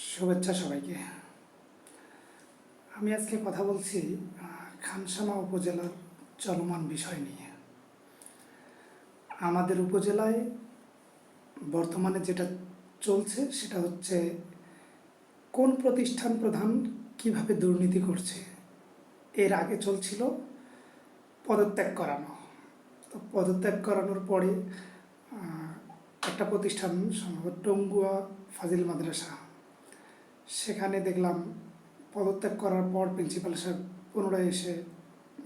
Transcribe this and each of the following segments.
শুভেচ্ছা সবাইকে। আমি আজকে কথা বলছি খানসামা উপজেলার চলমান বিষয় নিয়ে। আমাদের উপজেলায় বর্তমানে যেটা চলছে সেটা হচ্ছে কোন প্রতিষ্ঠান প্রধান কিভাবে দুর্নীতি করছে। এর আগে চলছিল পদত্যাগ করানো। তো পদত্যাগ করানোর পরে একটা প্রতিষ্ঠান সম্ভবত টঙ্গুয়া ফাজিল মাদ্রাসা, সেখানে দেখলাম পদত্যাগ করার পর প্রিন্সিপাল সাহেব পুনরায় এসে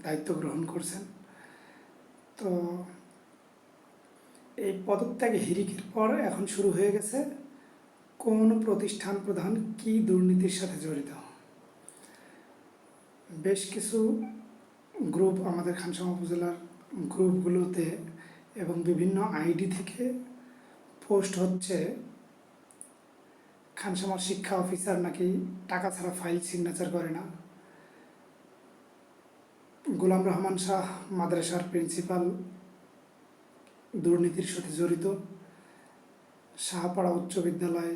দায়িত্ব গ্রহণ করছেন। তো এই পদত্যাগ হিরিকের পর এখন শুরু হয়ে গেছে কোন প্রতিষ্ঠান প্রধান কি দুর্নীতির সাথে জড়িত। বেশ কিছু গ্রুপ আমাদের খানসামা উপজেলার গ্রুপগুলোতে এবং বিভিন্ন আইডি থেকে পোস্ট হচ্ছে খানসামার শিক্ষা অফিসার নাকি টাকা ছাড়া ফাইল সিগনেচার করে না, গোলাম রহমান শাহ মাদ্রাসার প্রিন্সিপাল দুর্নীতির সাথে জড়িত, শাহপাড়া উচ্চ বিদ্যালয়,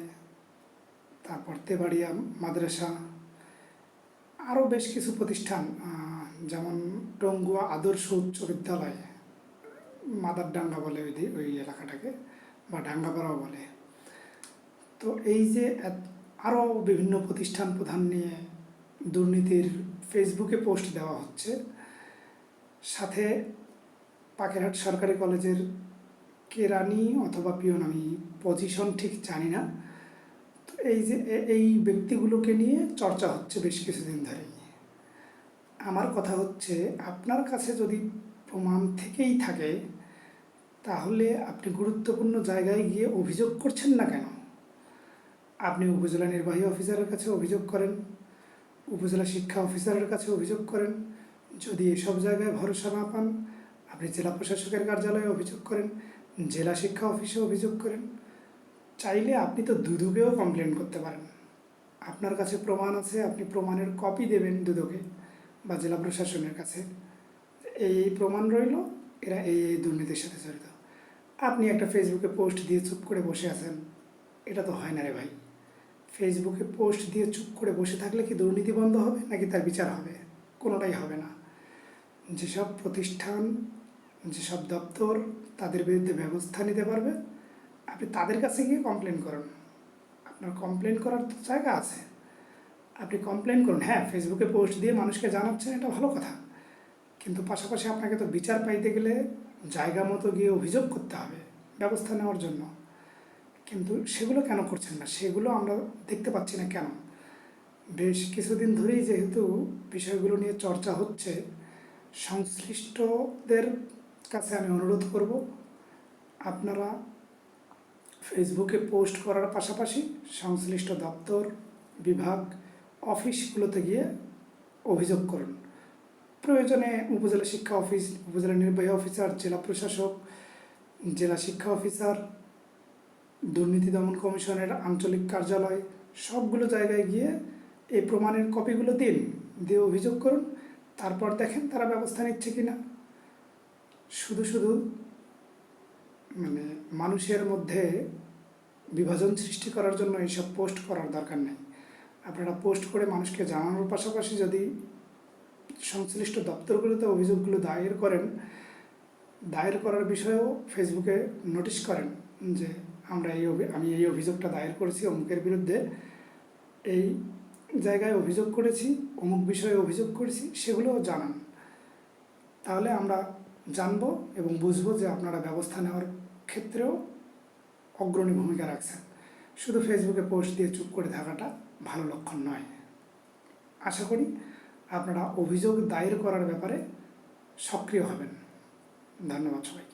তারপর তেবাড়িয়া মাদ্রাসা, আরও বেশ কিছু প্রতিষ্ঠান যেমন টঙ্গুয়া আদর্শ উচ্চ বিদ্যালয়, মাদারডাঙ্গা বলে ওই এলাকাটাকে, বা ডাঙ্গাপাড়াও বলে। তো এই যে আরও বিভিন্ন প্রতিষ্ঠান প্রধান নিয়ে দুর্নীতির ফেসবুকে পোস্ট দেওয়া হচ্ছে, সাথে পাখিরহাট সরকারি কলেজের কেরানি অথবা পিয়ন, আমি পজিশন ঠিক জানি না, তো এই যে এই ব্যক্তিগুলোকে নিয়ে চর্চা হচ্ছে বেশ কিছুদিন ধরেই। আমার কথা হচ্ছে, আপনার কাছে যদি প্রমাণ থেকেই থাকে তাহলে আপনি গুরুত্বপূর্ণ জায়গায় গিয়ে অভিযোগ করছেন না কেন? আপনি উপজেলা নির্বাহী অফিসারের কাছে অভিযোগ করেন, উপজেলা শিক্ষা অফিসারের কাছে অভিযোগ করেন। যদি এসব জায়গায় ভরসা না পান, আপনি জেলা প্রশাসকের কার্যালয়ে অভিযোগ করেন, জেলা শিক্ষা অফিসে অভিযোগ করেন। চাইলে আপনি তো দুদকেও কমপ্লেন করতে পারেন। আপনার কাছে প্রমাণ আছে, আপনি প্রমাণের কপি দেবেন দুদকে বা জেলা প্রশাসনের কাছে, এই প্রমাণ রইল এরা এই দুর্নীতির সাথে জড়িত। আপনি একটা ফেসবুকে পোস্ট দিয়ে চুপ করে বসে আছেন, এটা তো হয় না রে ভাই। ফেসবুকে পোস্ট দিয়ে চুপ করে বসে থাকলে কি দুর্নীতি বন্ধ হবে নাকি তার বিচার হবে? কোনোটাই হবে না। যেসব প্রতিষ্ঠান, যেসব দপ্তর তাদের বিরুদ্ধে ব্যবস্থা নিতে পারবে, আপনি তাদের কাছে গিয়ে কমপ্লেন করুন। আপনার কমপ্লেন করার তো জায়গা আছে, আপনি কমপ্লেন করুন। হ্যাঁ, ফেসবুকে পোস্ট দিয়ে মানুষকে জানাচ্ছেন, এটা ভালো কথা, কিন্তু পাশাপাশি আপনাকে তো বিচার পাইতে গেলে জায়গা মতো গিয়ে অভিযোগ করতে হবে ব্যবস্থা নেওয়ার জন্য। কিন্তু সেগুলো কেন করছেন না? সেগুলো আমরা দেখতে পাচ্ছি না কেন? বেশ কিছুদিন ধরেই যেহেতু বিষয়গুলো নিয়ে চর্চা হচ্ছে, সংশ্লিষ্টদের কাছে আমি অনুরোধ করব, আপনারা ফেসবুকে পোস্ট করার পাশাপাশি সংশ্লিষ্ট দপ্তর, বিভাগ, অফিসগুলোতে গিয়ে অভিযোগ করুন। প্রয়োজনে উপজেলা শিক্ষা অফিস, উপজেলা নির্বাহী অফিসার, জেলা প্রশাসক, জেলা শিক্ষা অফিসার, দুর্নীতি দমন কমিশনের আঞ্চলিক কার্যালয়, সবগুলো জায়গায় গিয়ে এই প্রমাণের কপিগুলো দিন, দিয়ে অভিযোগ করুন। তারপর দেখেন তারা ব্যবস্থা নিচ্ছে কি না। শুধু শুধু মানুষের মধ্যে বিভাজন সৃষ্টি করার জন্য এইসব পোস্ট করার দরকার নেই। আপনারা পোস্ট করে মানুষকে জানানোর পাশাপাশি যদি সংশ্লিষ্ট দপ্তরগুলোতে অভিযোগগুলো দায়ের করেন, দায়ের করার বিষয়েও ফেসবুকে নোটিশ করেন যে আমি এই অভিযোগটা দায়ের করেছি অমুকের বিরুদ্ধে, এই জায়গায় অভিযোগ করেছি, অমুক বিষয়ে অভিযোগ করেছি, সেগুলোও জানান। তাহলে আমরা জানব এবং বুঝবো যে আপনারা ব্যবস্থা নেওয়ার ক্ষেত্রেও অগ্রণী ভূমিকা রাখছেন। শুধু ফেসবুকে পোস্ট দিয়ে চুপ করে থাকাটা ভালো লক্ষণ নয়। আশা করি আপনারা অভিযোগ দায়ের করার ব্যাপারে সক্রিয় হবেন। ধন্যবাদ সবাইকে।